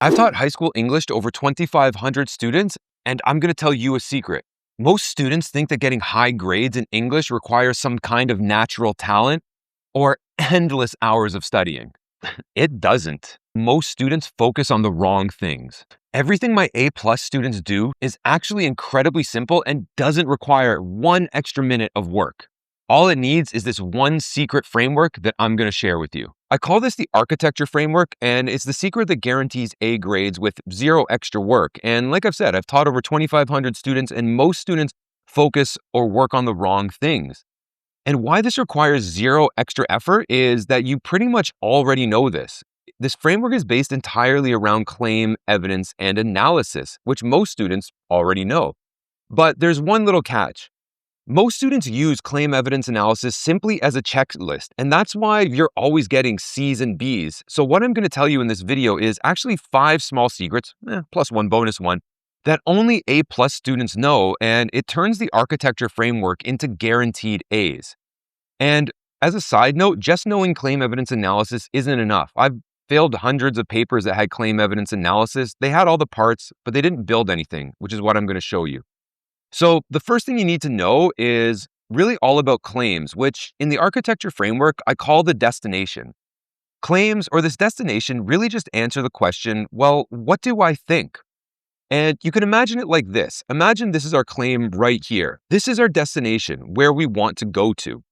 I've taught high school English to over 2,500 students, and I'm going to tell you a secret. Most students think that getting high grades in English requires some kind of natural talent or endless hours of studying. It doesn't. Most students focus on the wrong things. Everything my A+ students do is actually incredibly simple and doesn't require one extra minute of work. All it needs is this one secret framework that I'm going to share with you. I call this the architecture framework, and it's the secret that guarantees A grades with zero extra work. And like I've said, I've taught over 2,500 students, and most students focus or work on the wrong things. And why this requires zero extra effort is that you pretty much already know this. This framework is based entirely around claim, evidence, and analysis, which most students already know. But there's one little catch. Most students use claim evidence analysis simply as a checklist, and that's why you're always getting C's and B's. So what I'm going to tell you in this video is actually 5 small secrets, plus one bonus one, that only A+ students know, and it turns the architecture framework into guaranteed A's. And as a side note, just knowing claim evidence analysis isn't enough. I've failed hundreds of papers that had claim evidence analysis. They had all the parts, but they didn't build anything, which is what I'm going to show you. So the first thing you need to know is really all about claims, which in the architecture framework, I call the destination. Claims, or this destination, really just answer the question, well, what do I think? And you can imagine it like this. Imagine this is our claim right here. This is our destination, where we want to go to.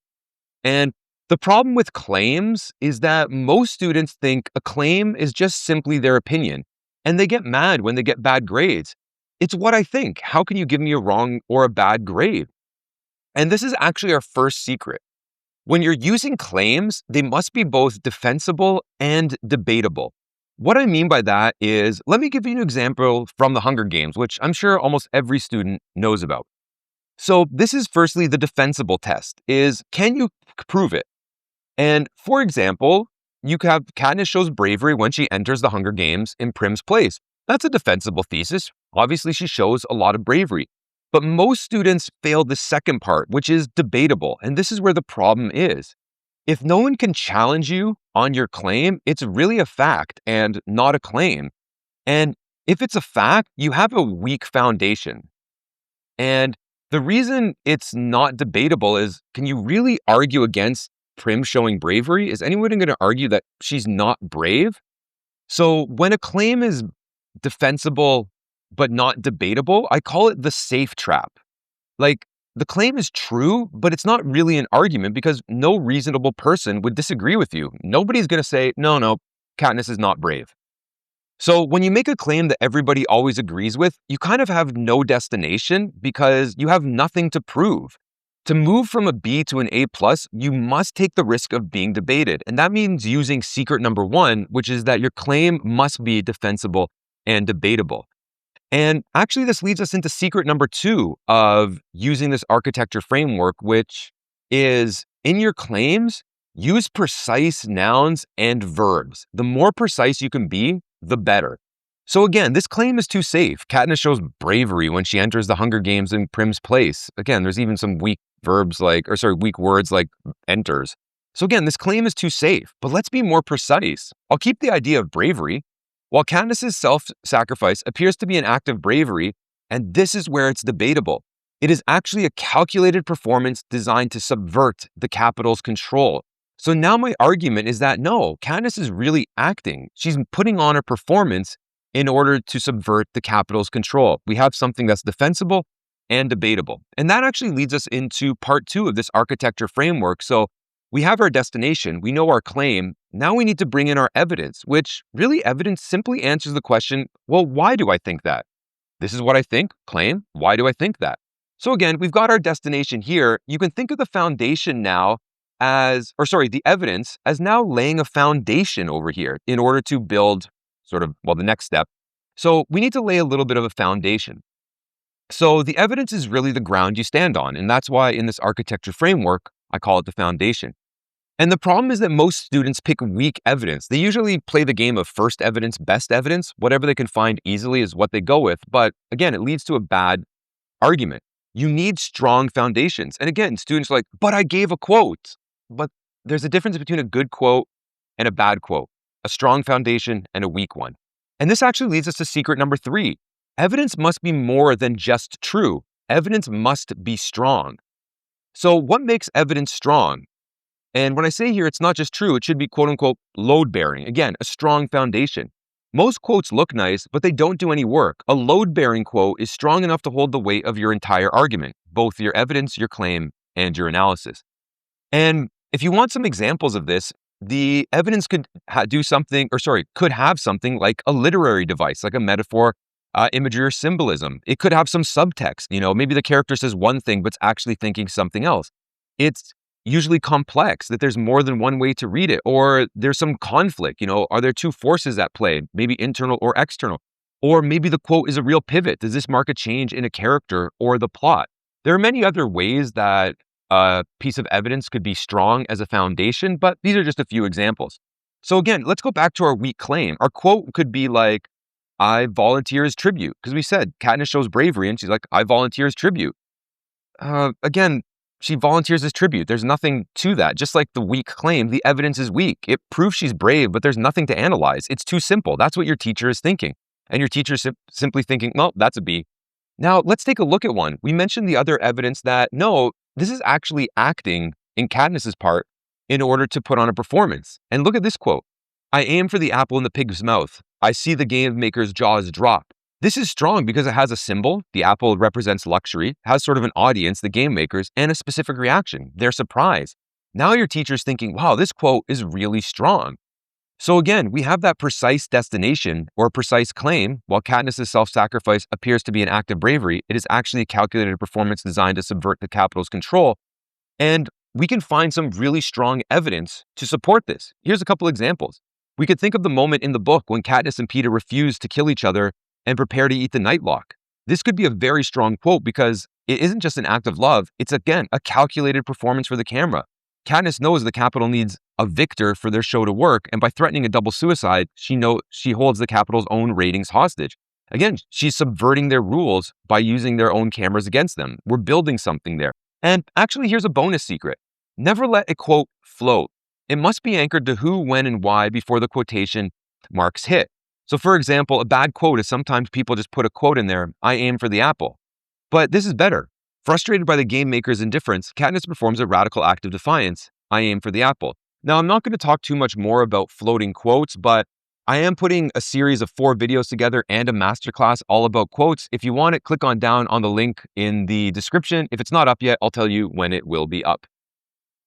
And the problem with claims is that most students think a claim is just simply their opinion, and they get mad when they get bad grades. It's what I think. How can you give me a wrong or a bad grade? And this is actually our first secret. When you're using claims, they must be both defensible and debatable. What I mean by that is, let me give you an example from the Hunger Games, which I'm sure almost every student knows about. So this is firstly the defensible test, is can you prove it? And for example, you have Katniss shows bravery when she enters the Hunger Games in Prim's place. That's a defensible thesis. Obviously, she shows a lot of bravery. But most students fail the second part, which is debatable. And this is where the problem is. If no one can challenge you on your claim, it's really a fact and not a claim. And if it's a fact, you have a weak foundation. And the reason it's not debatable is, can you really argue against Prim showing bravery? Is anyone going to argue that she's not brave? So when a claim is defensible but not debatable, I call it the safe trap. Like, the claim is true, but it's not really an argument because no reasonable person would disagree with you. Nobody's going to say, no, Katniss is not brave. So when you make a claim that everybody always agrees with, you kind of have no destination because you have nothing to prove. To move from a B to an A+, you must take the risk of being debated. And that means using secret number 1, which is that your claim must be defensible and debatable. And actually, this leads us into secret number 2 of using this architecture framework, which is in your claims, use precise nouns and verbs. The more precise you can be, the better. So again, this claim is too safe. Katniss shows bravery when she enters the Hunger Games in Prim's place. Again, there's even some weak weak words like enters. So again, this claim is too safe, but let's be more precise. I'll keep the idea of bravery. While Katniss's self-sacrifice appears to be an act of bravery, and this is where it's debatable, it is actually a calculated performance designed to subvert the Capitol's control. So now my argument is that no, Katniss is really acting. She's putting on a performance in order to subvert the Capitol's control. We have something that's defensible and debatable. And that actually leads us into part 2 of this architecture framework. So we have our destination, we know our claim. Now we need to bring in our evidence, which really evidence simply answers the question, well, why do I think that? This is what I think, claim. Why do I think that? So again, we've got our destination here. You can think of the foundation now the evidence as now laying a foundation over here in order to build the next step. So we need to lay a little bit of a foundation. So the evidence is really the ground you stand on. And that's why in this architecture framework, I call it the foundation. And the problem is that most students pick weak evidence. They usually play the game of first evidence, best evidence. Whatever they can find easily is what they go with. But again, it leads to a bad argument. You need strong foundations. And again, students are like, but I gave a quote. But there's a difference between a good quote and a bad quote, a strong foundation and a weak one. And this actually leads us to secret number 3. Evidence must be more than just true. Evidence must be strong. So what makes evidence strong? And when I say here, it's not just true, it should be quote unquote load bearing. Again, a strong foundation. Most quotes look nice, but they don't do any work. A load bearing quote is strong enough to hold the weight of your entire argument, both your evidence, your claim, and your analysis. And if you want some examples of this, the evidence could could have something like a literary device, like a metaphor, imagery, or symbolism. It could have some subtext. Maybe the character says one thing, but it's actually thinking something else. It's usually complex, that there's more than one way to read it, or there's some conflict. Are there two forces at play, maybe internal or external? Or maybe the quote is a real pivot. Does this mark a change in a character or the plot? There are many other ways that a piece of evidence could be strong as a foundation, but these are just a few examples. So again, let's go back to our weak claim. Our quote could be like, I volunteer as tribute, because we said Katniss shows bravery, and she's like, I volunteer as tribute. Again, she volunteers as tribute. There's nothing to that. Just like the weak claim, the evidence is weak. It proves she's brave, but there's nothing to analyze. It's too simple. That's what your teacher is thinking. And your teacher is simply thinking, well, that's a B. Now, let's take a look at one. We mentioned the other evidence that, no, this is actually acting in Katniss's part in order to put on a performance. And look at this quote. I aim for the apple in the pig's mouth. I see the game maker's jaws drop. This is strong because it has a symbol. The apple represents luxury, has sort of an audience, the game makers, and a specific reaction, their surprise. Now your teacher's thinking, wow, this quote is really strong. So again, we have that precise destination or precise claim. While Katniss's self-sacrifice appears to be an act of bravery, it is actually a calculated performance designed to subvert the Capitol's control. And we can find some really strong evidence to support this. Here's a couple examples. We could think of the moment in the book when Katniss and Peeta refuse to kill each other and prepare to eat the Nightlock. This could be a very strong quote because it isn't just an act of love. It's, again, a calculated performance for the camera. Katniss knows the Capitol needs a victor for their show to work, and by threatening a double suicide, she holds the Capitol's own ratings hostage. Again, she's subverting their rules by using their own cameras against them. We're building something there. And actually, here's a bonus secret. Never let a quote float. It must be anchored to who, when, and why before the quotation marks hit. So for example, a bad quote is sometimes people just put a quote in there, I aim for the apple. But this is better. Frustrated by the game maker's indifference, Katniss performs a radical act of defiance. I aim for the apple. Now, I'm not going to talk too much more about floating quotes, but I am putting a series of 4 videos together and a masterclass all about quotes. If you want it, click on down on the link in the description. If it's not up yet, I'll tell you when it will be up.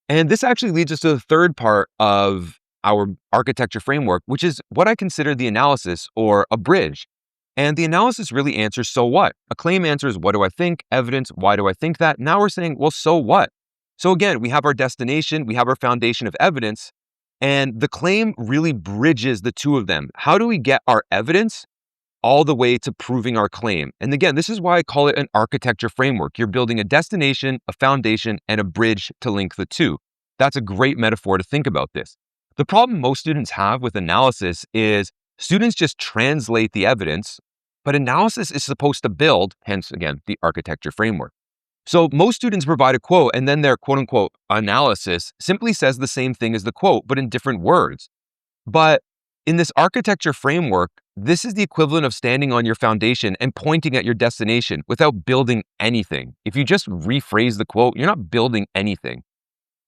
And this actually leads us to the third part of our architecture framework, which is what I consider the analysis or a bridge. And the analysis really answers, so what? A claim answers, what do I think? Evidence, why do I think that? Now we're saying, well, so what? So again, we have our destination, we have our foundation of evidence, and the claim really bridges the two of them. How do we get our evidence all the way to proving our claim? And again, this is why I call it an architecture framework. You're building a destination, a foundation, and a bridge to link the two. That's a great metaphor to think about this. The problem most students have with analysis is students just translate the evidence, but analysis is supposed to build, hence again, the architecture framework. So most students provide a quote and then their quote unquote analysis simply says the same thing as the quote, but in different words. But in this architecture framework, this is the equivalent of standing on your foundation and pointing at your destination without building anything. If you just rephrase the quote, you're not building anything.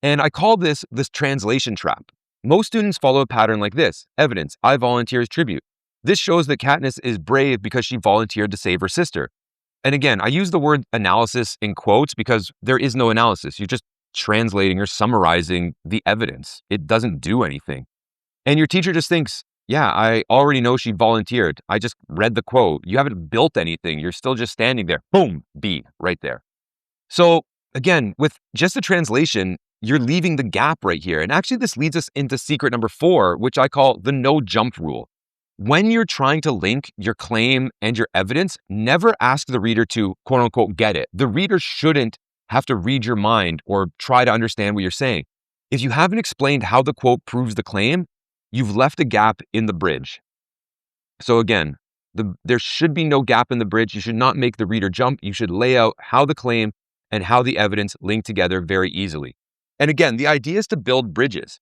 And I call this translation trap. Most students follow a pattern like this. Evidence, I volunteer as tribute. This shows that Katniss is brave because she volunteered to save her sister. And again, I use the word analysis in quotes because there is no analysis. You're just translating or summarizing the evidence. It doesn't do anything. And your teacher just thinks, yeah, I already know she volunteered. I just read the quote. You haven't built anything. You're still just standing there. Boom, B, right there. So again, with just the translation, you're leaving the gap right here. And actually, this leads us into secret number 4, which I call the no jump rule. When you're trying to link your claim and your evidence, never ask the reader to quote unquote get it. The reader shouldn't have to read your mind or try to understand what you're saying. If you haven't explained how the quote proves the claim, you've left a gap in the bridge. So again, there should be no gap in the bridge. You should not make the reader jump. You should lay out how the claim and how the evidence link together very easily. And again, the idea is to build bridges.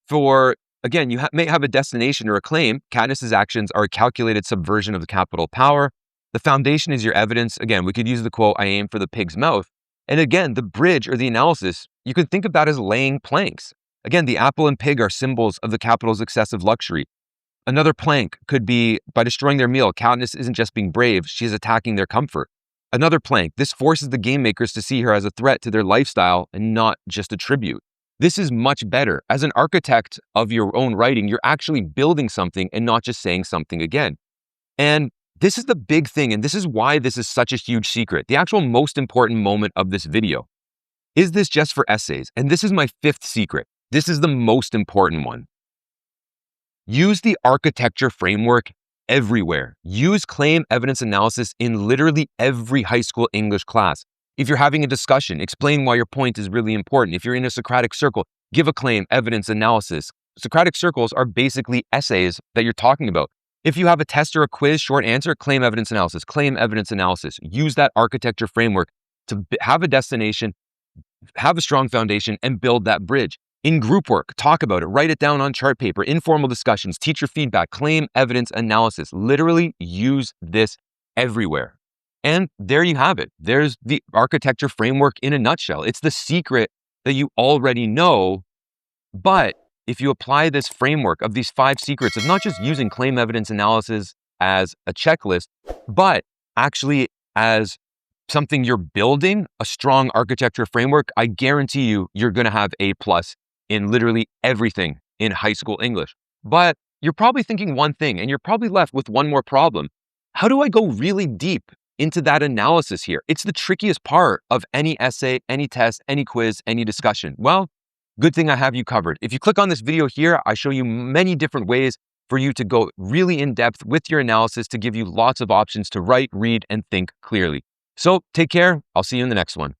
For Again, you may have a destination or a claim. Katniss's actions are a calculated subversion of the capital power. The foundation is your evidence. Again, we could use the quote, "I aim for the pig's mouth." And again, the bridge or the analysis, you could think of that as laying planks. Again, the apple and pig are symbols of the capital's excessive luxury. Another plank could be by destroying their meal, Katniss isn't just being brave, she's attacking their comfort. Another plank, this forces the game makers to see her as a threat to their lifestyle and not just a tribute. This is much better. As an architect of your own writing, you're actually building something and not just saying something again. And this is the big thing, and this is why this is such a huge secret. The actual most important moment of this video. Is this just for essays? And this is my fifth secret. This is the most important one. Use the architecture framework everywhere. Use claim evidence analysis in literally every high school English class. If you're having a discussion, explain why your point is really important. If you're in a Socratic circle, give a claim evidence analysis. Socratic circles are basically essays that you're talking about. If you have a test or a quiz, short answer, claim evidence analysis, claim evidence analysis. Use that architecture framework to have a destination, have a strong foundation, and build that bridge. In group work, talk about it, write it down on chart paper, informal discussions, teacher feedback, claim evidence analysis. Literally use this everywhere. And there you have it. There's the architecture framework in a nutshell. It's the secret that you already know. But if you apply this framework of these 5 secrets of not just using claim evidence analysis as a checklist, but actually as something you're building, a strong architecture framework, I guarantee you, you're going to have A+ in literally everything in high school English. But you're probably thinking one thing, and you're probably left with one more problem. How do I go really deep into that analysis here? It's the trickiest part of any essay, any test, any quiz, any discussion. Well, good thing I have you covered. If you click on this video here, I show you many different ways for you to go really in depth with your analysis to give you lots of options to write, read, and think clearly. So take care. I'll see you in the next one.